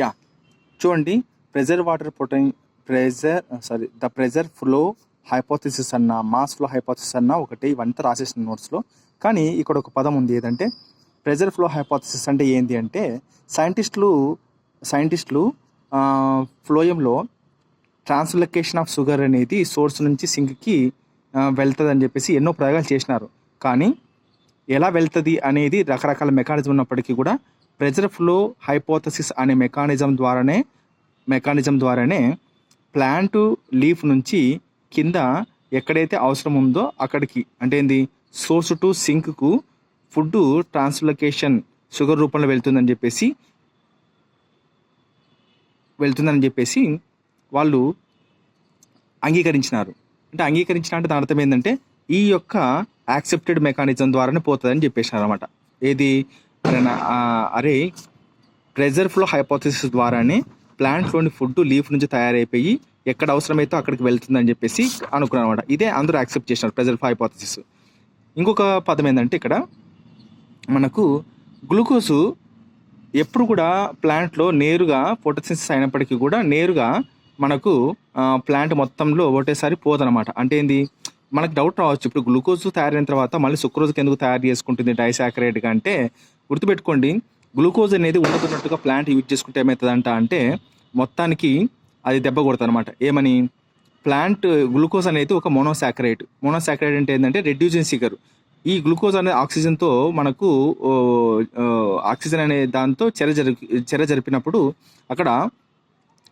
Yeah చూడండి, pressure water the pressure flow hypothesis అన్న, mass flow hypothesis అన్న ఒకటి, ఇవంతా రాసేసిన నోట్స్లో. కానీ ఇక్కడ ఒక పదం ఉంది, ఏదంటే ప్రెజర్ ఫ్లో హైపోథిసిస్ అంటే ఏంటి అంటే, సైంటిస్టులు ఫ్లోయంలో ట్రాన్స్లొకేషన్ ఆఫ్ షుగర్ అనేది సోర్స్ నుంచి సింక్కి వెళ్తుంది అని చెప్పేసి ఎన్నో ప్రయోగాలు చేసినారు. కానీ ఎలా వెళ్తుంది అనేది రకరకాల మెకానిజం ఉన్నప్పటికీ కూడా ప్రెజర్ ఫ్లో హైపోథసిస్ అనే మెకానిజం ద్వారానే ప్లాంట్ లీఫ్ నుంచి కింద ఎక్కడైతే అవసరం ఉందో అక్కడికి, అంటే ఏంది, సోర్స్ టు సింక్కు ఫుడ్ ట్రాన్స్లొకేషన్ షుగర్ రూపంలో వెళ్తుందని చెప్పేసి వాళ్ళు అంగీకరించినారు. అంటే దాని అర్థం ఏంటంటే ఈ యొక్క యాక్సెప్టెడ్ మెకానిజం ద్వారానే పోతుందని చెప్పేసినారు అనమాట. ఏది అరే ప్రెజర్ ఫ్లో హైపోథసిస్ ద్వారానే ప్లాంట్లోని ఫుడ్ లీఫ్ నుంచి తయారైపోయి ఎక్కడ అవసరమైతే అక్కడికి వెళ్తుందని చెప్పేసి అనుకున్నారు అనమాట. ఇదే అందరూ యాక్సెప్ట్ చేసినారు ప్రెజర్ ఫ్లో హైపోథసిస్. ఇంకొక పదం ఏంటంటే, ఇక్కడ మనకు గ్లూకోజు ఎప్పుడు కూడా ప్లాంట్లో నేరుగా ఫోటోసింథసిస్ అయినప్పటికీ కూడా నేరుగా మనకు ప్లాంట్ మొత్తంలో ఒకటేసారి పోదనమాట. అంటే ఏంది, మనకు డౌట్ రావచ్చు, ఇప్పుడు గ్లూకోజ్ తయారైన తర్వాత మళ్ళీ సుక్రోజ్కి ఎందుకు తయారు చేసుకుంటుంది డైసాకరైడ్గా అంటే, గుర్తుపెట్టుకోండి, గ్లూకోజ్ అనేది ఉన్నట్టుగా ప్లాంట్ యూజ్ చేసుకుంటే ఏమవుతుందంట అంటే మొత్తానికి అది దెబ్బ కొడుతుంది అనమాట. ఏమని, ప్లాంట్ గ్లూకోజ్ అనేది ఒక మోనోసాకరైడ్ అంటే ఏంటంటే రెడ్యూసింగ్ షుగర్. ఈ గ్లూకోజ్ అనే ఆక్సిజన్తో మనకు ఆక్సిజన్ అనే దాంతో చెర జరిపినప్పుడు అక్కడ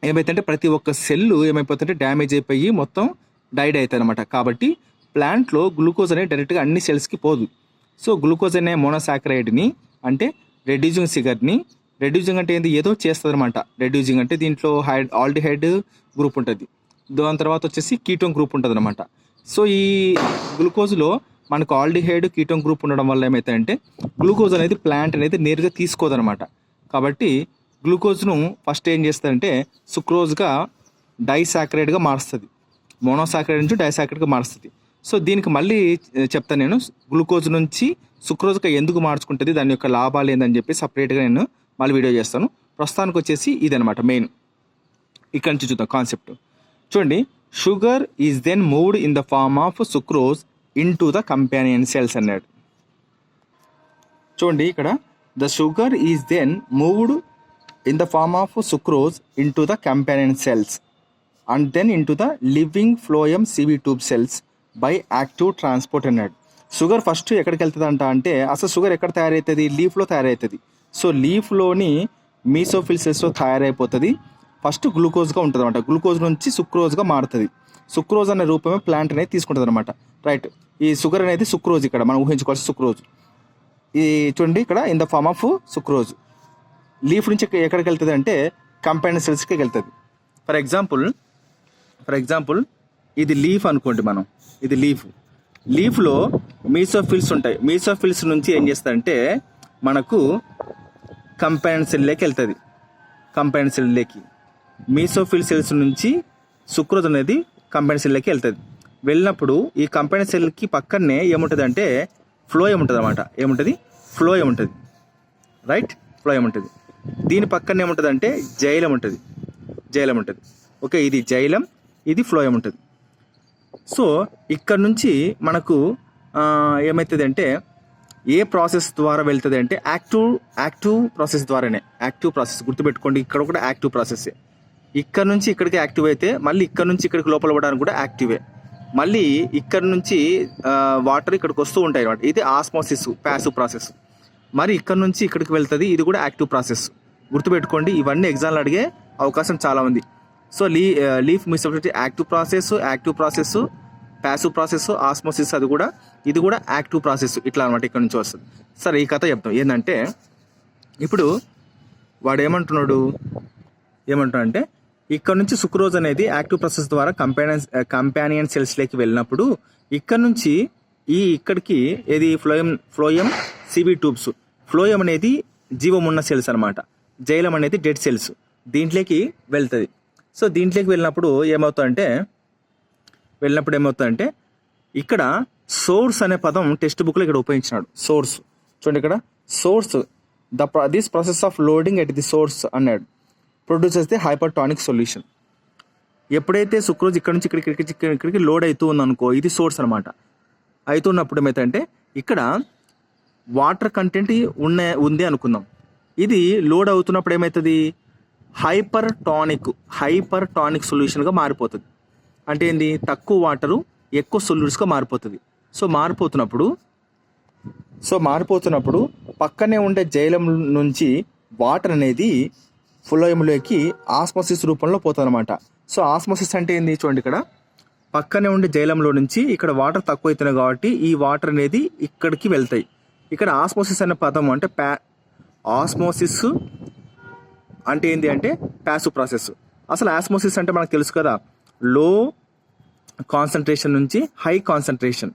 ఏమైతుందంటే ప్రతి ఒక్క సెల్లు ఏమైపోతుంటే డ్యామేజ్ అయిపోయి మొత్తం డైడ్ అవుతాయి అనమాట. కాబట్టి ప్లాంట్లో గ్లూకోజ్ అనేది డైరెక్ట్గా అన్ని సెల్స్కి పోదు. సో గ్లూకోజ్ అనే మోనోసాకరైడ్ని, అంటే రెడ్యూసింగ్ షుగర్ని, రెడ్యూసింగ్ అంటే ఏంది, ఏదో చేస్తుంది అనమాట. రెడ్యూసింగ్ అంటే దీంట్లో ఆల్డిహైడ్ గ్రూప్ ఉంటుంది, దాని తర్వాత వచ్చేసి కీటోన్ గ్రూప్ ఉంటుంది అనమాట. సో ఈ గ్లూకోజ్లో మనకు ఆల్డిహైడ్ కీటోన్ గ్రూప్ ఉండడం వల్ల ఏమవుతాయంటే గ్లూకోజ్ అనేది ప్లాంట్ అనేది నేరుగా తీసుకోదనమాట. కాబట్టి గ్లూకోజ్ను ఫస్ట్ ఏం చేస్తుందంటే సుక్రోజ్గా డైసాకరైడ్గా మారుస్తుంది, మోనోసాకరైడ్ నుంచి డైసాకరైడ్గా మారుస్తుంది. సో దీనికి మళ్ళీ చెప్తాను నేను, గ్లూకోజ్ నుంచి సుక్రోజ్గా ఎందుకు మార్చుకుంటుంది, దాని యొక్క లాభాలు ఏందని చెప్పి సపరేట్గా నేను మళ్ళీ వీడియో చేస్తాను. ప్రస్తుతానికి వచ్చేసి ఇదనమాట మెయిన్. ఇక్కడ నుంచి చూద్దాం కాన్సెప్ట్. చూడండి, sugar is then moved in the form of sucrose into the companion cells అన్నాడు. చూడండి, ఇక్కడ the sugar is then moved in the form of sucrose into the companion cells and then into the living phloem sieve tube cells by active transport అన్నాడు. Sugar first ఎక్కడికి వెళ్తుందంట అంటే, అసలు sugar ఎక్కడ తయారవుతుంది, లీఫ్లో తయారవుతుంది. So లీఫ్లోని mesophyll సెల్స్లో తయారైపోతుంది. First గ్లూకోజ్గా ఉంటుంది అనమాట, గ్లూకోజ్ నుంచి సుక్రోజ్గా మారుతుంది. సుక్రోజ్ అనే రూపమే ప్లాంట్ అనేది తీసుకుంటుంది అనమాట. రైట్, ఈ షుగర్ అనేది సుక్రోజ్, ఇక్కడ మనం ఊహించుకోవాల్సి సుక్రోజ్. ఈ చూడండి, ఇక్కడ in the form of sucrose leaf నుంచి ఎక్కడికి వెళ్తుంది అంటే కంపానియన్ సెల్స్కి వెళ్తుంది. ఫర్ ఎగ్జాంపుల్ ఇది లీఫ్ అనుకోండి, మనం ఇది లీఫ్లో మీసోఫిల్స్ ఉంటాయి. మీసోఫిల్స్ నుంచి ఏం చేస్తారంటే మనకు కంపానియన్ సెల్లోకి వెళ్తుంది. కంపానియన్ సెల్లోకి మీసోఫిల్ సెల్స్ నుంచి సుక్రోజ్ అనేది కంపానియన్ సెల్లోకి వెళ్తుంది. వెళ్ళినప్పుడు ఈ కంపానియన్ సెల్కి పక్కనే ఏముంటుంది అంటే ఫ్లోయం ఉంటుంది అనమాట. ఫ్లోయం ఉంటుంది. రైట్, ఫ్లోయం ఉంటుంది. దీని పక్కన ఏముంటుంది అంటే జైలం ఉంటుంది. ఓకే, ఇది జైలం, ఇది ఫ్లోయం ఉంటుంది. సో ఇక్కడ నుంచి మనకు ఏమవుతుంది అంటే, ఏ ప్రాసెస్ ద్వారా వెళ్తుంది అంటే యాక్టివ్ ప్రాసెస్ ద్వారానే. యాక్టివ్ ప్రాసెస్ గుర్తుపెట్టుకోండి, ఇక్కడ కూడా యాక్టివ్ ప్రాసెస్సే. ఇక్కడ నుంచి ఇక్కడికి యాక్టివ్ అయితే మళ్ళీ ఇక్కడ నుంచి ఇక్కడికి లోపల పడడానికి కూడా యాక్టివే. మళ్ళీ ఇక్కడ నుంచి వాటర్ ఇక్కడికి వస్తూ ఉంటాయి అన్నమాట. ఇది ఆస్మోసిస్, ప్యాసివ్ ప్రాసెస్. మరి ఇక్కడ నుంచి ఇక్కడికి వెళ్తుంది, ఇది కూడా యాక్టివ్ ప్రాసెస్. గుర్తుపెట్టుకోండి, ఇవన్నీ ఎగ్జామ్లు అడిగే అవకాశం చాలా ఉంది. So leaf mesophyll active process, passive process, osmosis ఇది కూడా యాక్టివ్ ప్రాసెస్. ఇట్లా అనమాట, ఇక్కడ నుంచి వస్తుంది. సరే, ఈ కథ చెప్తాం. ఏంటంటే ఇప్పుడు వాడు ఏమంటాడంటే ఇక్కడ నుంచి సుక్రోజ్ అనేది యాక్టివ్ ప్రాసెస్ ద్వారా కంపానియన్ సెల్స్లోకి వెళ్ళినప్పుడు ఇక్కడ నుంచి ఇక్కడికి ఏది ఫ్లోయం సిబి ట్యూబ్స్. ఫ్లోయం అనేది జీవం ఉన్న సెల్స్ అనమాట, జైలం అనేది డెడ్ సెల్స్. దీంట్లోకి వెళ్తుంది. సో దీంట్లోకి వెళ్ళినప్పుడు ఏమవుతుందంటే ఇక్కడ సోర్స్ అనే పదం టెక్స్ట్ బుక్లో ఇక్కడ ఉపయోగించినాడు. సోర్స్ చూడండి, ఇక్కడ source this process of loading at the source అన్నాడు. Produces the hypertonic solution. ఎప్పుడైతే సుక్రోజ్ ఇక్కడ నుంచి ఇక్కడికి లోడ్ అవుతూ ఉందనుకో, ఇది సోర్స్ అనమాట. అవుతున్నప్పుడు ఏమైతే ఇక్కడ వాటర్ కంటెంట్ ఉంది అనుకుందాం. ఇది లోడ్ అవుతున్నప్పుడు ఏమవుతుంది, హైపర్ టానిక్ సొల్యూషన్గా మారిపోతుంది. అంటే ఏంది, తక్కువ వాటరు ఎక్కువ సొల్యూట్స్గా మారిపోతుంది. సో మారిపోతున్నప్పుడు పక్కనే ఉండే జైలం నుంచి వాటర్ అనేది ఫ్లోయంలోకి ఆస్మోసిస్ రూపంలో పోతుంది అనమాట. సో ఆస్మోసిస్ అంటే ఏంది చూడండి, ఇక్కడ పక్కనే ఉండే జైలంలో నుంచి ఇక్కడ వాటర్ తక్కువ అవుతున్నాయి కాబట్టి ఈ వాటర్ అనేది ఇక్కడికి వెళ్తాయి. ఇక్కడ ఆస్మోసిస్ అనే పదం అంటే ఆస్మోసిస్ అంటే ఏంటి అంటే ప్యాసివ్ ప్రాసెస్. అసలు ఆస్మోసిస్ అంటే మనకు తెలుసు కదా, లో కాన్సన్ట్రేషన్ నుంచి హై కాన్సన్ట్రేషన్.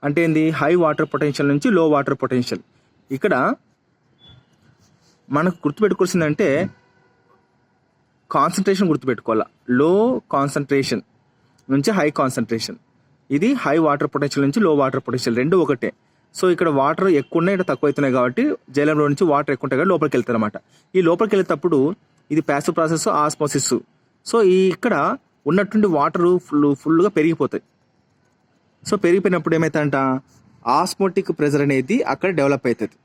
అంటే ఏంది, హై వాటర్ పొటెన్షియల్ నుంచి లో వాటర్ పొటెన్షియల్. ఇక్కడ మనకు గుర్తుపెట్టుకోవాల్సిందంటే కాన్సన్ట్రేషన్ గుర్తుపెట్టుకోవాలా. లో కాన్సన్ట్రేషన్ నుంచి హై కాన్సన్ట్రేషన్, ఇది హై వాటర్ పొటెన్షియల్ నుంచి లో వాటర్ పొటెన్షియల్, రెండు ఒకటే. సో ఇక్కడ వాటర్ ఎక్కువ ఉన్నాయి, ఇక్కడ తక్కువ అవుతున్నాయి కాబట్టి జైలంలో నుంచి వాటర్ ఎక్కువ ఉంటాయి కాబట్టి లోపలికి వెళ్తాయి అనమాట. ఈ లోపలికి వెళ్ళేటప్పుడు ఇది ప్యాసివ్ ప్రాసెస్, ఆస్మోసిస్. సో ఇక్కడ ఉన్నటువంటి వాటర్ ఫుల్గా పెరిగిపోతాయి. సో పెరిగిపోయినప్పుడు ఏమవుతుందంట, ఆస్మోటిక్ ప్రెజర్ అనేది అక్కడ డెవలప్ అవుతుంది.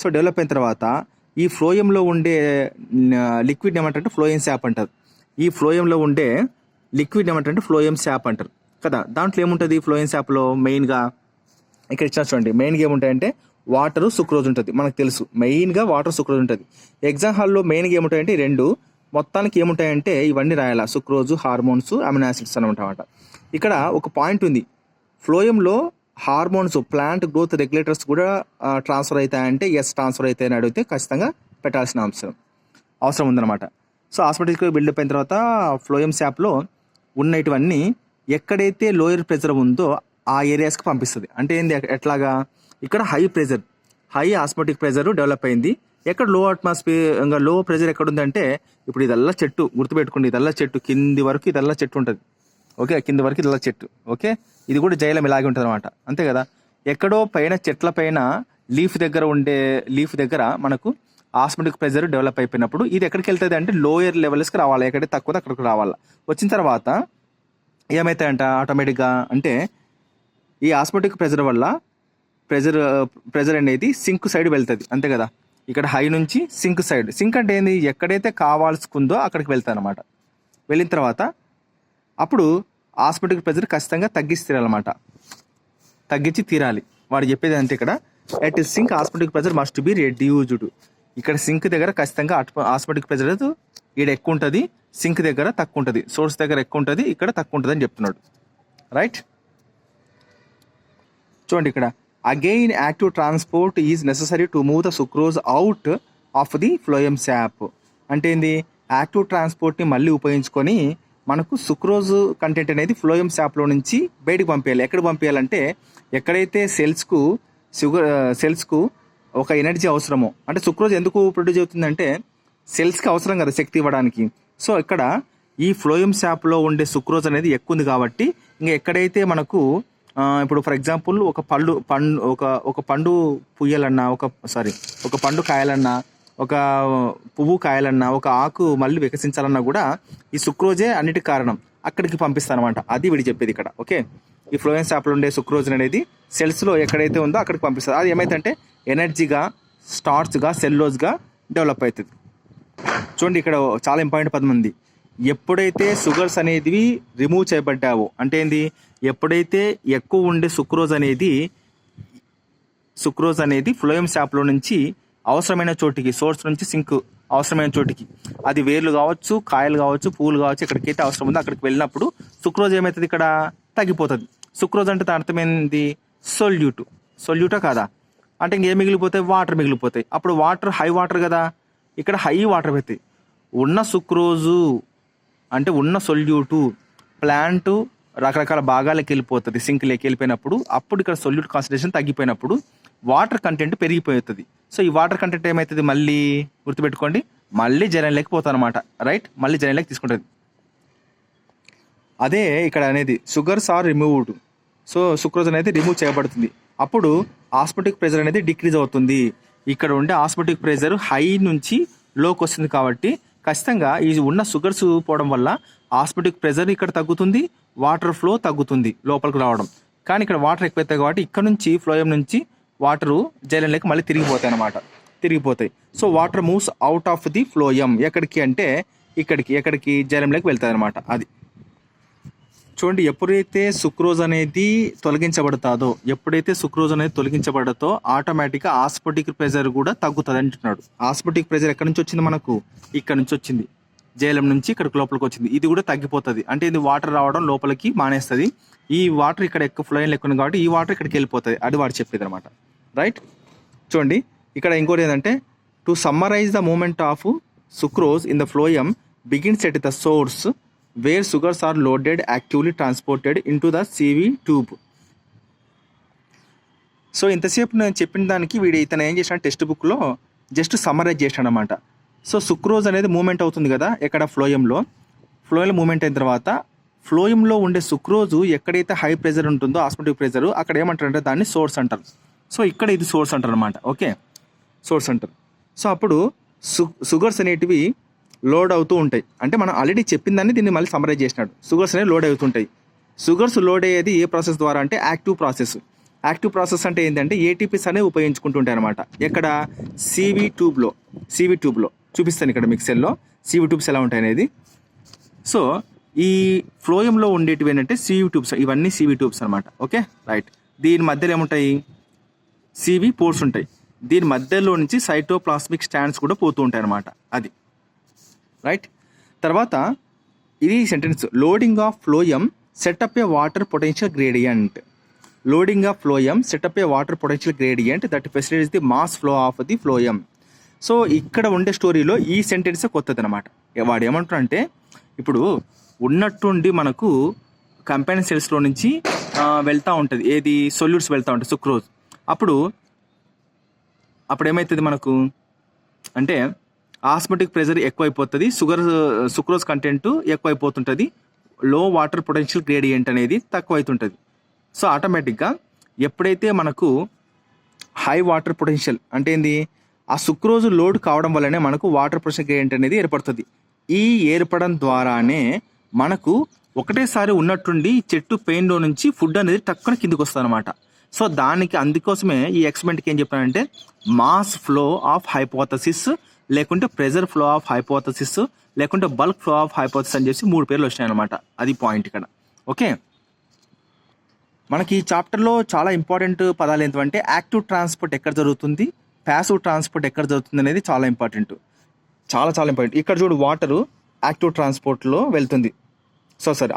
సో డెవలప్ అయిన తర్వాత ఈ ఫ్లోయంలో ఉండే లిక్విడ్ ఏమంటారంటే ఫ్లోయం శాప్ అంటారు. ఈ ఫ్లోయంలో ఉండే లిక్విడ్ ఏమంటారంటే ఫ్లోయం శాప్ అంటారు కదా. దాంట్లో ఏముంటుంది ఫ్లోయం శాప్లో మెయిన్గా, ఇక్కడ ఇచ్చిన చూడండి, మెయిన్గా ఏముంటాయంటే వాటరు, సుక్రోజ్ ఉంటుంది. మనకు తెలుసు మెయిన్గా వాటర్, సుక్రోజ్ ఉంటుంది. ఎగ్జామ్ హాల్లో మెయిన్గా ఏముంటాయంటే రెండు, మొత్తానికి ఏముంటాయంటే ఇవన్నీ రాయాల, సుక్రోజు, హార్మోన్స్, అమినో యాసిడ్స్ అనమాట. ఇక్కడ ఒక పాయింట్ ఉంది, ఫ్లోయంలో హార్మోన్స్, ప్లాంట్ గ్రోత్ రెగ్యులేటర్స్ కూడా ట్రాన్స్ఫర్ అవుతాయంటే ఎస్ ట్రాన్స్ఫర్ అవుతాయని అడిగితే ఖచ్చితంగా పెట్టాల్సిన అవసరం ఉందన్నమాట. సో ఆస్మోటిక్ బిల్డప్ అయిన తర్వాత ఫ్లోయం శాప్లో ఉన్నటువన్నీ ఎక్కడైతే లోయర్ ప్రెజర్ ఉందో ఆ ఏరియాస్కి పంపిస్తుంది. అంటే ఏంది, ఎట్లాగా, ఇక్కడ హై ఆస్మోటిక్ ప్రెజర్ డెవలప్ అయింది. ఎక్కడ లో అట్మాస్ఫియర్, ఇంకా లో ప్రెజర్ ఎక్కడ ఉందంటే, ఇప్పుడు ఇదల్లా చెట్టు, గుర్తుపెట్టుకోండి, ఇదల్లా చెట్టు, కింది వరకు ఇదల్లా చెట్టు ఉంటుంది. ఓకే, కింది వరకు ఇదల్లా చెట్టు. ఓకే, ఇది కూడా జైలం ఇలాగే ఉంటుంది అనమాట, అంతే కదా. ఎక్కడో పైన చెట్ల పైన లీఫ్ దగ్గర మనకు ఆస్మోటిక్ ప్రెజర్ డెవలప్ అయిపోయినప్పుడు ఇది ఎక్కడికి వెళ్తుంది అంటే లోయర్ లెవెల్స్కి రావాలి, ఎక్కడైతే తక్కువ అక్కడికి రావాలి. వచ్చిన తర్వాత ఏమవుతాయంట ఆటోమేటిక్గా అంటే, ఈ ఆస్మోటిక్ ప్రెజర్ వల్ల ప్రెజర్ అనేది సింక్ సైడ్ వెళ్తుంది, అంతే కదా. ఇక్కడ హై నుంచి సింక్ అంటే ఏంది, ఎక్కడైతే కావాల్సుకుందో అక్కడికి వెళ్తాయి అనమాట. వెళ్ళిన తర్వాత అప్పుడు ఆస్మోటిక్ ప్రెజర్ ఖచ్చితంగా తగ్గించి తీరాలి. వాడు చెప్పేది అంటే ఇక్కడ at sink osmotic pressure must be reduced. ఇక్కడ సింక్ దగ్గర ఖచ్చితంగా ఆస్మోటిక్ ప్రెజర్ ఇక్కడ ఎక్కువ ఉంటుంది, సింక్ దగ్గర తక్కువ ఉంటుంది, సోర్స్ దగ్గర ఎక్కువ ఉంటుంది, ఇక్కడ తక్కువ ఉంటుంది అని చెప్తున్నాడు. రైట్, చూడండి ఇక్కడ again active transport is necessary to move the sucrose out of the phloem sap. అంటే ఏంది, యాక్టివ్ ట్రాన్స్పోర్ట్ని మళ్ళీ ఉపయోగించుకొని మనకు సుక్రోజ్ కంటెంట్ అనేది ఫ్లోయం శాప్లో నుంచి బయటకు పంపించాలి. ఎక్కడ పంపించాలంటే, ఎక్కడైతే సెల్స్కు ఒక ఎనర్జీ అవసరమో, అంటే సుక్రోజ్ ఎందుకు ప్రొడ్యూస్ అవుతుందంటే సెల్స్కి అవసరం కదా శక్తి ఇవ్వడానికి. సో ఇక్కడ ఈ ఫ్లోయం శాప్లో ఉండే సుక్రోజ్ అనేది ఎక్కువ ఉంది కాబట్టి, ఇంకా ఎక్కడైతే మనకు ఇప్పుడు ఫర్ ఎగ్జాంపుల్ ఒక పండు పుయ్యాలన్నా, ఒక పండు కాయాలన్నా, ఒక పువ్వు కాయాలన్నా, ఒక ఆకు మళ్ళీ వికసించాలన్నా కూడా ఈ సుక్రోజే అన్నిటికి కారణం, అక్కడికి పంపిస్తాను అనమాట. అది వీడి చెప్పేది ఇక్కడ. ఓకే, ఈ ఫ్లోయం శాప్లో ఉండే సుక్రోజ్ అనేది సెల్స్లో ఎక్కడైతే ఉందో అక్కడికి పంపిస్తుంది. అది ఏమైతుందంటే ఎనర్జీగా, స్టార్చ్గా, సెల్లోజ్గా డెవలప్ అవుతుంది. చూడండి ఇక్కడ చాలా ఇంపార్టెంట్ పదం ఉంది, ఎప్పుడైతే షుగర్స్ అనేవి రిమూవ్ చేయబడ్డావో, అంటే ఏంది, ఎప్పుడైతే ఎక్కువ ఉండే సుక్రోజ్ అనేది ఫ్లోయం శాప్లో నుంచి అవసరమైన చోటికి, సోర్స్ నుంచి సింక్ అవసరమైన చోటికి, అది వేర్లు కావచ్చు, కాయలు కావచ్చు, పువ్వులు కావచ్చు, ఎక్కడికైతే అవసరం ఉందో అక్కడికి వెళ్ళినప్పుడు సుక్రోజ్ ఏమవుతుంది, ఇక్కడ తగ్గిపోతుంది. సుక్రోజ్ అంటే దాని అర్థమైంది సొల్యూటా కాదా అంటే, ఇంకేం మిగిలిపోతాయి, వాటర్ మిగిలిపోతాయి. అప్పుడు హై వాటర్ కదా, ఇక్కడ హై వాటర్ అవుతాయి. ఉన్న సుక్రోజు అంటే ఉన్న సొల్యూటు ప్లాంట్ రకరకాల భాగాలకు వెళ్ళిపోతుంది, సింక్లోకి వెళ్ళిపోయినప్పుడు, అప్పుడు ఇక్కడ సొల్యూట్ కాన్సన్ట్రేషన్ తగ్గిపోయినప్పుడు వాటర్ కంటెంట్ పెరిగిపోతుంది. సో ఈ వాటర్ కంటెంట్ ఏమవుతుంది, మళ్ళీ గుర్తుపెట్టుకోండి, మళ్ళీ జలంలోకి పోతుంది అనమాట. రైట్, మళ్ళీ జలంలోకి తీసుకుంటుంది. అదే ఇక్కడ అనేది sugars are removed. So sucrose అనేది రిమూవ్ చేయబడుతుంది. అప్పుడు ఆస్మోటిక్ ప్రెజర్ అనేది డిక్రీజ్ అవుతుంది. ఇక్కడ ఉండే ఆస్మోటిక్ ప్రెజర్ హై నుంచి లోకి వస్తుంది కాబట్టి ఖచ్చితంగా ఈ ఉన్న షుగర్స్ పోవడం వల్ల ఆస్మోటిక్ ప్రెజర్ ఇక్కడ తగ్గుతుంది, వాటర్ ఫ్లో తగ్గుతుంది లోపలికి రావడం. కానీ ఇక్కడ వాటర్ ఎక్కువైతాయి కాబట్టి ఇక్కడ నుంచి ఫ్లోయం నుంచి వాటరు జైలంలోకి మళ్ళీ తిరిగిపోతాయి. So water moves out of the phloem. ఎక్కడికి అంటే ఎక్కడికి జైలంలోకి వెళ్తాయి అనమాట. అది చూడండి, ఎప్పుడైతే సుక్రోజ్ అనేది తొలగించబడతో ఆటోమేటిక్గా ఆస్మోటిక్ ప్రెజర్ కూడా తగ్గుతుంది అంటున్నాడు. ఆస్మోటిక్ ప్రెజర్ ఎక్కడి నుంచి వచ్చింది మనకు? ఇక్కడ నుంచి వచ్చింది, జైలం నుంచి ఇక్కడికి లోపలికి వచ్చింది. ఇది కూడా తగ్గిపోతుంది. అంటే ఇది వాటర్ రావడం లోపలికి మానేస్తుంది. ఈ వాటర్ ఇక్కడ ఎక్కువ ఫ్లోయం ఎక్కువ కాబట్టి ఈ వాటర్ ఇక్కడికి వెళ్ళిపోతుంది. అది వాడు చెప్పేది అనమాట. రైట్, చూడండి ఇక్కడ ఇంకోటి ఏంటంటే to summarize the movement of sucrose in the phloem begins at the source where sugars are loaded actively transported into the CV tube. So ఇంతసేపు నేను చెప్పిన దానికి ఇతను ఏం చేశాడు, టెక్స్ట్ బుక్లో జస్ట్ సమ్మరైజ్ చేశాడు అనమాట. సో సుక్రోజ్ అనేది మూమెంట్ అవుతుంది కదా ఎక్కడ? ఫ్లోయంలో మూమెంట్ అయిన తర్వాత ఫ్లోయంలో ఉండే సుక్రోజు ఎక్కడైతే హై ప్రెజర్ ఉంటుందో ఆస్మోటిక్ ప్రెజర్, అక్కడ ఏమంటారంటే దాన్ని సోర్స్ అంటారు. సో ఇక్కడ ఇది సోర్స్ అంటారు అనమాట. ఓకే, సోర్స్ అంటారు. సో అప్పుడు షుగర్స్ అనేటివి లోడ్ అవుతూ ఉంటాయి. అంటే మనం ఆల్రెడీ చెప్పిన దాన్ని దీన్ని మళ్ళీ సమ్మరైజ్ చేసినాడు. షుగర్స్ అనేవి లోడ్ అవుతుంటాయి. షుగర్స్ లోడ్ అయ్యేది ఏ ప్రాసెస్ ద్వారా అంటే యాక్టివ్ ప్రాసెస్ అంటే ఏంటంటే ఏటీపీస్ అనేవి ఉపయోగించుకుంటుంటాయి అనమాట. ఎక్కడ? CV ట్యూబ్లో చూపిస్తాను ఇక్కడ మిక్సర్లో CV ట్యూబ్స్ ఎలా ఉంటాయి అనేది. సో ఈ ఫ్లోయంలో ఉండేటివి ఏంటంటే CV ట్యూబ్స్, ఇవన్నీ CV ట్యూబ్స్ అనమాట. Okay, right. దీని మధ్యలో ఏముంటాయి? CV పోర్ట్స్ ఉంటాయి. దీని మధ్యలో నుంచి సైటోప్లాస్మిక్ స్టాండ్స్ కూడా పోతూ ఉంటాయి అనమాట. అది రైట్. తర్వాత ఇది sentence, loading of phloem setup A water potential gradient that facilities the mass flow of the phloem. So ఇక్కడ ఉండే స్టోరీలో ఈ సెంటెన్స్ కొత్తది అనమాట. వాడు ఏమంటారంటే ఇప్పుడు ఉన్నట్టుండి మనకు కంపెనీ సెల్స్లో నుంచి వెళ్తూ ఉంటుంది, ఏది సొల్యూట్స్ వెళ్తూ ఉంటుంది సుక్రోజ్. అప్పుడు ఏమవుతుంది మనకు అంటే ఆస్మోటిక్ ప్రెజర్ ఎక్కువైపోతుంది, సుక్రోజ్ కంటెంట్ ఎక్కువైపోతుంటుంది, లో వాటర్ పొటెన్షియల్ గ్రేడియంట్ అనేది తక్కువ అవుతుంటుంది. సో ఆటోమేటిక్గా ఎప్పుడైతే మనకు హై వాటర్ పొటెన్షియల్ అంటే ఏంది, ఆ సుక్రోజ్ లోడ్ కావడం వల్లనే మనకు వాటర్ పొటెన్షియల్ గ్రేడియంట్ అనేది ఏర్పడుతుంది. ఈ ఏర్పడడం ద్వారానే మనకు ఒకటేసారి ఉన్నట్టుండి చెట్టు పెయిన్లో నుంచి ఫుడ్ అనేది టక్కున కిందికి వస్తుంది అనమాట. సో అందుకోసమే ఈ ఎక్స్పెరిమెంట్కి ఏం చెప్పానంటే మాస్ ఫ్లో ఆఫ్ హైపోథసిస్, లేకుంటే ప్రెజర్ ఫ్లో ఆఫ్ హైపోథసిస్, లేకుంటే బల్క్ ఫ్లో ఆఫ్ హైపోథసిస్ అని చెప్పి 3 పేర్లు వచ్చినాయి అనమాట. అది పాయింట్ ఇక్కడ. ఓకే, మనకి ఈ చాప్టర్లో చాలా ఇంపార్టెంట్ పదాలు ఏంటంటే యాక్టివ్ ట్రాన్స్పోర్ట్ ఎక్కడ జరుగుతుంది, ప్యాసివ్ ట్రాన్స్పోర్ట్ ఎక్కడ జరుగుతుంది అనేది చాలా ఇంపార్టెంట్. ఇక్కడ చూడు, వాటరు యాక్టివ్ ట్రాన్స్పోర్ట్లో వెళ్తుంది,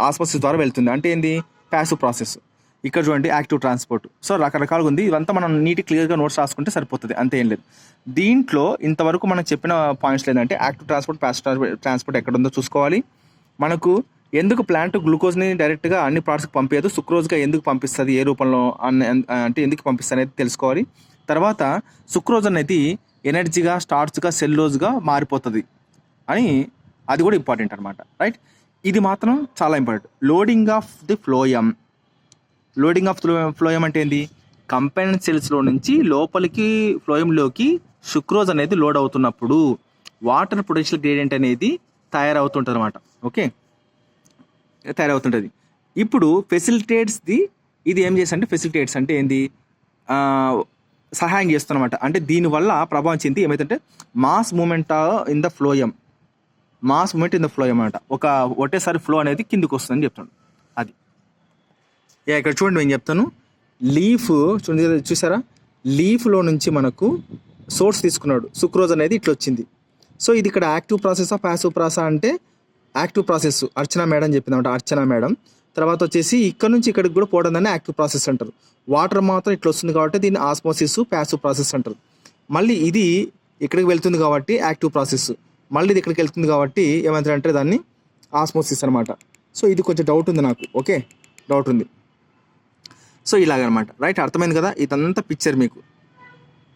ఆస్మోసిస్ ద్వారా వెళ్తుంది. అంటే ఏంది? Passive process. ఇక్కడ చూడండి యాక్టివ్ ట్రాన్స్పోర్ట్. సో రకరకాలుగా ఉంది. ఇదంతా మనం క్లియర్గా నోట్స్ రాసుకుంటే సరిపోతుంది, అంతే, ఏం లేదు. దీంట్లో ఇంతవరకు మనం చెప్పిన పాయింట్స్ లేదంటే యాక్టివ్ ట్రాన్స్పోర్ట్, ప్యాసివ్ ట్రాన్స్పోర్ట్ ఎక్కడ ఉందో చూసుకోవాలి. మనకు ఎందుకు ప్లాంట్ గ్లూకోజ్ని డైరెక్ట్గా అన్ని ప్రాడక్ట్స్కి పంపించదు, సుక్రోజ్గా ఎందుకు పంపిస్తుంది, ఏ రూపంలో అంటే ఎందుకు పంపిస్తుంది అనేది తెలుసుకోవాలి. తర్వాత సుక్రోజ్ అనేది ఎనర్జీగా, స్టార్చ్గా, సెల్లోజ్గా మారిపోతుంది అని, అది కూడా ఇంపార్టెంట్ అనమాట. రైట్, ఇది మాత్రం చాలా ఇంపార్టెంట్. లోడింగ్ ఆఫ్ ఫ్లోయం అంటే ఏంది? కంపెనీ సెల్స్లో నుంచి లోపలికి ఫ్లోయంలోకి సుక్రోజ్ అనేది లోడ్ అవుతున్నప్పుడు వాటర్ పొటెన్షియల్ గ్రేడియంట్ అనేది తయారవుతుంటుంది అనమాట. ఓకే, తయారవుతుంటుంది. ఇప్పుడు ఇది ఏం చేస్తుంటే ఫెసిలిటేట్స్ అంటే ఏంది? సహాయం చేస్తున్నమాట. అంటే దీనివల్ల ప్రభావం చెంది ఏమైతుంటే mass movement in the phloem అనమాట. ఒకటేసారి ఫ్లో అనేది కిందికి వస్తుందని చెప్తాను. అది ఇక్కడ చూడండి, నేను చెప్తాను. చూసారా, లీఫ్లో నుంచి మనకు సోర్స్ తీసుకున్నాడు, సుక్రోజ్ అనేది ఇట్లా వచ్చింది. సో ఇది ఇక్కడ యాక్టివ్ ప్రాసెసా ప్యాసివ్ ప్రాసెస్ అంటే యాక్టివ్ ప్రాసెస్. అర్చన మేడం చెప్పిందన్నమాట, అర్చన మేడం. తర్వాత వచ్చేసి ఇక్కడ నుంచి ఇక్కడికి కూడా పోవడం దాన్ని యాక్టివ్ ప్రాసెస్ అంటారు. వాటర్ మాత్రం ఇట్లా వస్తుంది కాబట్టి దీన్ని ఆస్మోసిస్, ప్యాసివ్ ప్రాసెస్ అంటారు. మళ్ళీ ఇది ఇక్కడికి వెళ్తుంది కాబట్టి యాక్టివ్ ప్రాసెస్, మళ్ళీ ఇది ఇక్కడికి వెళ్తుంది కాబట్టి ఏమంటారంటే దాన్ని ఆస్మోసిస్ అనమాట. సో ఇది కొంచెం డౌట్ ఉంది నాకు. ఓకే, డౌట్ ఉంది. సో ఇలాగనమాట. రైట్, అర్థమైంది కదా? ఇదంతా పిక్చర్ మీకు.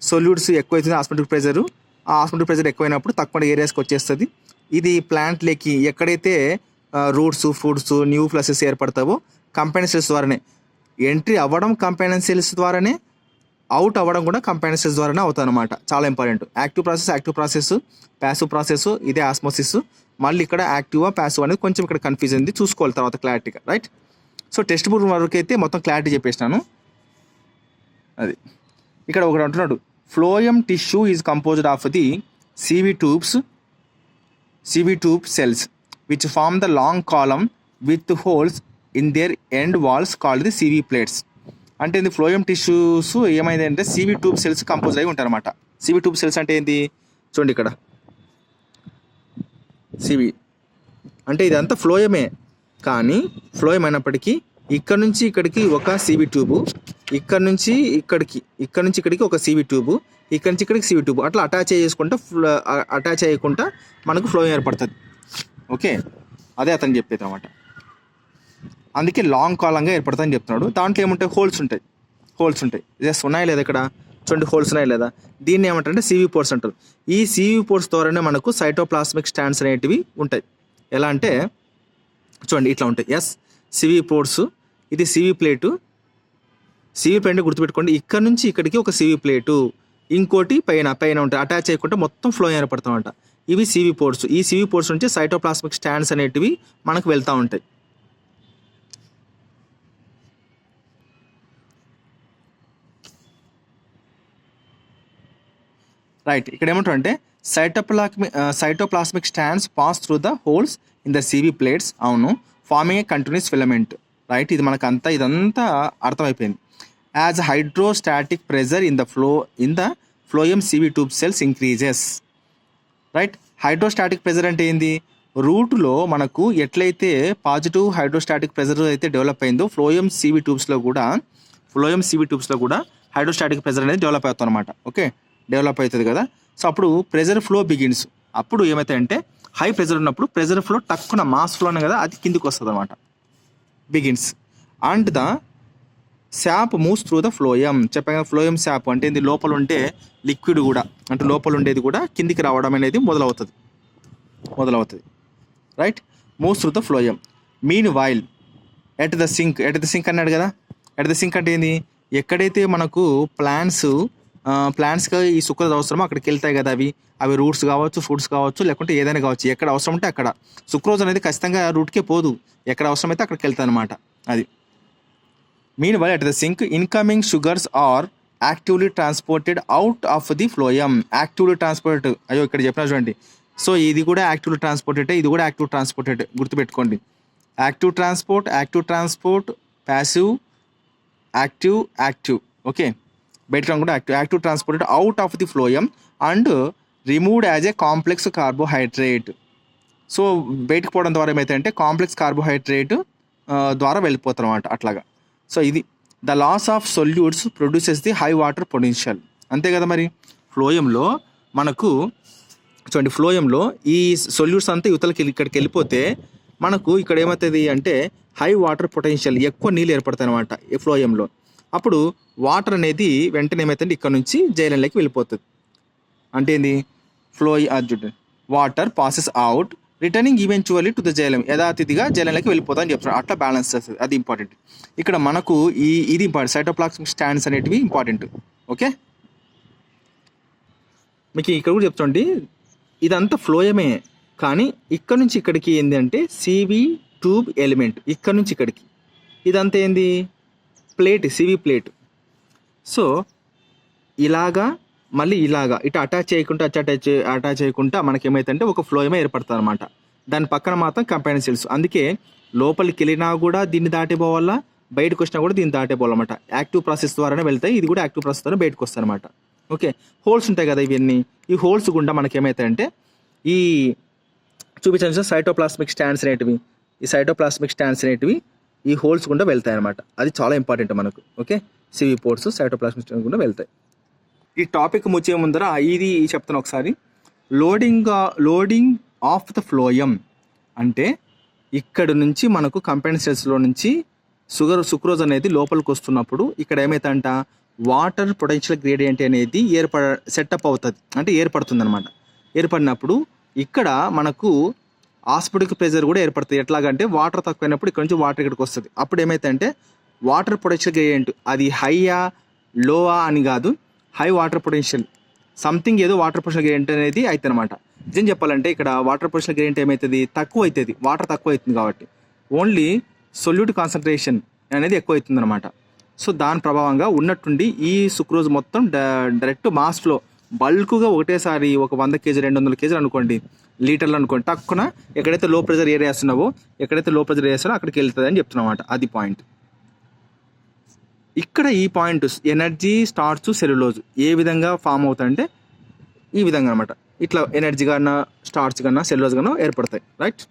సొల్యూట్స్ ఎక్కువైతుంది ఆస్మోటిక్ ప్రెజరు, ఆ ఆస్మోటిక్ ప్రెజర్ ఎక్కువైనప్పుడు తక్కువ ఏరియాస్కి వచ్చేస్తుంది. ఇది ప్లాంట్లకి ఎక్కడైతే రూట్స్, ఫ్రూట్స్, న్యూ ఫ్లసెస్ ఏర్పడతావో కంపెనీ సెల్స్ ద్వారానే ఎంట్రీ అవ్వడం, కంపెనీ సెల్స్ ద్వారానే అవుట్ అవ్వడం కూడా కంబైన్డ్ సెల్స్ ద్వారానే అవుతుంది అనమాట. చాలా important. Active process, passive process, ఇదే ఆస్మోసిస్. మళ్ళీ ఇక్కడ యాక్టివా ప్యాసివ్ అనేది కొంచెం ఇక్కడ కన్ఫ్యూజన్ ఉంది, చూసుకోవాలి తర్వాత క్లారిటీగా, రైట్. సో టెక్స్ట్ బుక్ వరకు అయితే మొత్తం క్లారిటీ చెప్పేసినాను. అది ఇక్కడ ఒకటి అంటున్నాడు, phloem tissue is composed of the CV tube cells which form the long column with holes in their end walls called the CV plates. అంటే ఇది ఫ్లోయం టిష్యూస్ ఏమైంది అంటే CV ట్యూబ్ సెల్స్ కంపోజ్ అయి ఉంటారు అనమాట. CV ట్యూబ్ సెల్స్ అంటే ఏంటి చూడండి, ఇక్కడ CV అంటే ఇదంతా ఫ్లోయమే, కానీ ఫ్లోయం అయినప్పటికీ ఇక్కడ నుంచి ఇక్కడికి ఒక CV ట్యూబు, ఇక్కడ నుంచి ఇక్కడికి ఒక CV ట్యూబు, ఇక్కడ నుంచి ఇక్కడికి CV ట్యూబ్, అట్లా అటాచ్ చేయకుండా మనకు ఫ్లోయం ఏర్పడుతుంది. ఓకే, అదే అతను చెప్పేది అనమాట. అందుకే లాంగ్ కాలంగా ఏర్పడుతుందని చెప్తున్నాడు. దాంట్లో ఏముంటాయి, హోల్స్ ఉంటాయి. జస్ట్ ఉన్నాయి లేదా ఇక్కడ చూడండి, హోల్స్ ఉన్నాయి లేదా, దీన్ని ఏమంటారంటే CV పోర్స్ అంటారు. ఈ CV పోర్స్ ద్వారానే మనకు సైటోప్లాస్మిక్ స్టాండ్స్ అనేటివి ఉంటాయి. ఎలా అంటే చూడండి, ఇట్లా ఉంటాయి. CV పోర్స్, ఇది CV ప్లేటు గుర్తుపెట్టుకోండి. ఇక్కడ నుంచి ఇక్కడికి ఒక CV ప్లేటు, ఇంకోటి పైన ఉంటాయి, అటాచ్ చేయకుండా మొత్తం ఫ్లో ఏర్పడతామంట. ఇవి CV పోర్స్. ఈ CV పోర్స్ నుంచి సైటోప్లాస్మిక్ స్టాండ్స్ అనేటివి మనకు వెళ్తూ ఉంటాయి. రైట్, ఇక్కడ ఏమంటారంటే cytoplasmic strands pass through the holes in the CV plates, అవును, forming a continuous filament. Right, ఇది మనకంతా ఇదంతా అర్థమైపోయింది. As hydrostatic pressure in the phloem CV tube cells increases. Right, hydrostatic pressure అంటే ఏంది, రూట్లో మనకు ఎట్లయితే పాజిటివ్ హైడ్రోస్టాటిక్ ప్రెజర్ అయితే డెవలప్ అయిందో ఫ్లోయం CV ట్యూబ్స్లో కూడా హైడ్రోస్టాటిక్ ప్రెజర్ అనేది డెవలప్ అవుతుంది అనమాట. ఓకే, డెవలప్ అవుతుంది కదా. సో అప్పుడు ప్రెజర్ ఫ్లో బిగిన్స్. అప్పుడు ఏమవుతాయంటే హై ప్రెజర్ ఉన్నప్పుడు ప్రెజర్ ఫ్లో తక్కువ మాస్ ఫ్లోనే కదా, అది కిందికి వస్తుంది అనమాట, begins. And the sap moves through the phloem. చెప్పగా ఫ్లోయం శాప్ అంటే ఇది లోపల ఉంటే లిక్విడ్ కూడా, అంటే లోపల ఉండేది కూడా కిందికి రావడం అనేది మొదలవుతుంది. Right, moves through the phloem. Meanwhile at the sink అన్నాడు కదా. ఎట్ ద సింక్ అంటే ఏంది, ఎక్కడైతే మనకు ప్లాంట్స్కి ఈ సుక్రోజ్ అవసరమో అక్కడికి వెళ్తాయి కదా, అవి రూట్స్ కావచ్చు, ఫ్రూట్స్ కావచ్చు, లేకుంటే ఏదైనా కావచ్చు. ఎక్కడ అవసరం ఉంటే అక్కడ సుక్రోజ్ అనేది ఖచ్చితంగా రూట్కే పోదు, ఎక్కడ అవసరమైతే అక్కడికి వెళ్తాయి అనమాట. అది meanwhile at the sink incoming sugars are actively transported out of the phloem. ఇక్కడ చెప్పిన చూడండి. సో ఇది కూడా యాక్టివ్లీ ట్రాన్స్పోర్టెడ్, ఇది కూడా యాక్టివ్ ట్రాన్స్పోర్టెడ్, గుర్తుపెట్టుకోండి. Active transport, passive, active. Okay, బయటకు కూడా active transported out of the phloem and removed as a complex carbohydrate. So బయటకు పోవడం ద్వారా ఏమైతే కాంప్లెక్స్ కార్బోహైడ్రేట్ ద్వారా వెళ్ళిపోతారు అన్నమాట, అట్లాగా. సో ఇది the loss of solutes produces the high water potential. అంతే కదా మరి. ఫ్లోయంలో మనకు చూడండి, ఫ్లోయంలో ఈ సొల్యూట్స్ అంతా ఇక్కడికి వెళ్ళిపోతే మనకు ఇక్కడ ఏమవుతుంది అంటే హై వాటర్ పొటెన్షియల్, ఎక్కువ నీళ్ళు ఏర్పడతాయి అనమాట ఈ ఫ్లోయంలో. అప్పుడు వాటర్ అనేది వెంటనే ఏమవుతుంది, ఇక్కడ నుంచి జైలంలోకి వెళ్ళిపోతుంది. అంటే ఏంది, water passes out returning eventually to the xylem, యథాతిథిగా జైలంలోకి వెళ్ళిపోతా అని చెప్తున్నారు. అట్లా బ్యాలెన్స్ చేస్తుంది, అది ఇంపార్టెంట్. ఇక్కడ మనకు ఇది ఇంపార్టెంట్, సైటోప్లాస్మిక్ స్టాండ్స్ అనేటివి ఇంపార్టెంట్. ఓకే, మీకు ఇక్కడ కూడా చెప్తుండి, ఇదంతా ఫ్లోయమే, కానీ ఇక్కడ నుంచి ఇక్కడికి ఏంది అంటే CV ట్యూబ్ ఎలిమెంట్, ఇక్కడ నుంచి ఇక్కడికి ఇదంతా ఏంది, ప్లేట్, CV ప్లేట్. సో ఇలాగా మళ్ళీ ఇలాగా ఇటు అటాచ్ చేయకుండా మనకి ఏమైతుందంటే ఒక ఫ్లోయమే ఏర్పడుతుంది అనమాట. దాని పక్కన మాత్రం కంబైన్డ్ సెల్స్. అందుకే లోపలికి వెళ్ళినా కూడా దీన్ని దాటిపోవాలా, బయటకు వచ్చినా కూడా దీన్ని దాటిపోవాలన్నమాట. యాక్టివ్ ప్రాసెస్ ద్వారానే వెళ్తాయి, ఇది కూడా యాక్టివ్ ప్రాసెస్ ద్వారా బయటకు వస్తాయి అనమాట. ఓకే, హోల్స్ ఉంటాయి కదా ఇవన్నీ, ఈ హోల్స్ గుండా మనకి ఏమవుతాయంటే ఈ చూపించాల్సిన సైటోప్లాస్మిక్ స్టాండ్స్ అనేటివి ఈ హోల్స్ గుండా వెళ్తాయి అనమాట. అది చాలా ఇంపార్టెంట్ మనకు. Okay, CV ports cytoplasmic stands గుండా వెళ్తాయి. ఈ టాపిక్ ముచ్చే ముందర ఇది చెప్తాను ఒకసారి. లోడింగ్ ఆఫ్ ద ఫ్లోయం అంటే ఇక్కడ నుంచి మనకు కంబైన్డ్ సెల్స్లో నుంచి సుక్రోజ్ అనేది లోపలికి వస్తున్నప్పుడు ఇక్కడ ఏమైతుందంట, వాటర్ పొటెన్షియల్ గ్రేడియంట్ అనేది సెటప్ అవుతుంది, అంటే ఏర్పడుతుంది అనమాట. ఏర్పడినప్పుడు ఇక్కడ మనకు ఆస్మోటిక్ ప్రెజర్ కూడా ఏర్పడుతుంది. ఎట్లాగంటే వాటర్ తక్కువైనప్పుడు ఇక్కడ నుంచి వాటర్ ఇక్కడికి వస్తుంది. అప్పుడు ఏమైతుందంటే వాటర్ పొటెన్షియల్ గ్రేడియంట్ అది హైయా లోవా అని కాదు, హై వాటర్ పొటెన్షియల్ సంథింగ్ ఏదో వాటర్ పొటెన్షియల్ గ్రేడియంట్ అనేది అవుతుంది అనమాట. నిజం చెప్పాలంటే ఇక్కడ వాటర్ పొటెన్షియల్ గ్రేడియంట్ ఏమవుతుంది, తక్కువ అవుతుంది, వాటర్ తక్కువ అవుతుంది కాబట్టి ఓన్లీ సొల్యూట్ కాన్సన్ట్రేషన్ అనేది ఎక్కువ అవుతుంది అనమాట. సో దాని ప్రభావంగా ఉన్నట్టుండి ఈ సుక్రోజ్ మొత్తం డైరెక్ట్ మాస్లో బల్క్గా ఒకటేసారి ఒక 100 కేజీ 200 కేజీలు అనుకోండి, లీటర్లు అనుకోండి, తక్కువ ఎక్కడైతే లో ప్రెజర్ ఏరియాస్ ఉన్నావో అక్కడికి వెళ్తుంది అని చెప్తున్నమాట. అది పాయింట్. ఇక్కడ ఈ పాయింట్ ఎనర్జీ, స్టార్చ్, సెల్యులోజ్ ఏ విధంగా ఫామ్ అవుతాయంటే ఈ విధంగా అనమాట. ఇట్లా ఎనర్జీ కన్నా, స్టార్చ్ కన్నా, సెల్యులోజ్ కన్నా ఏర్పడతాయి. రైట్.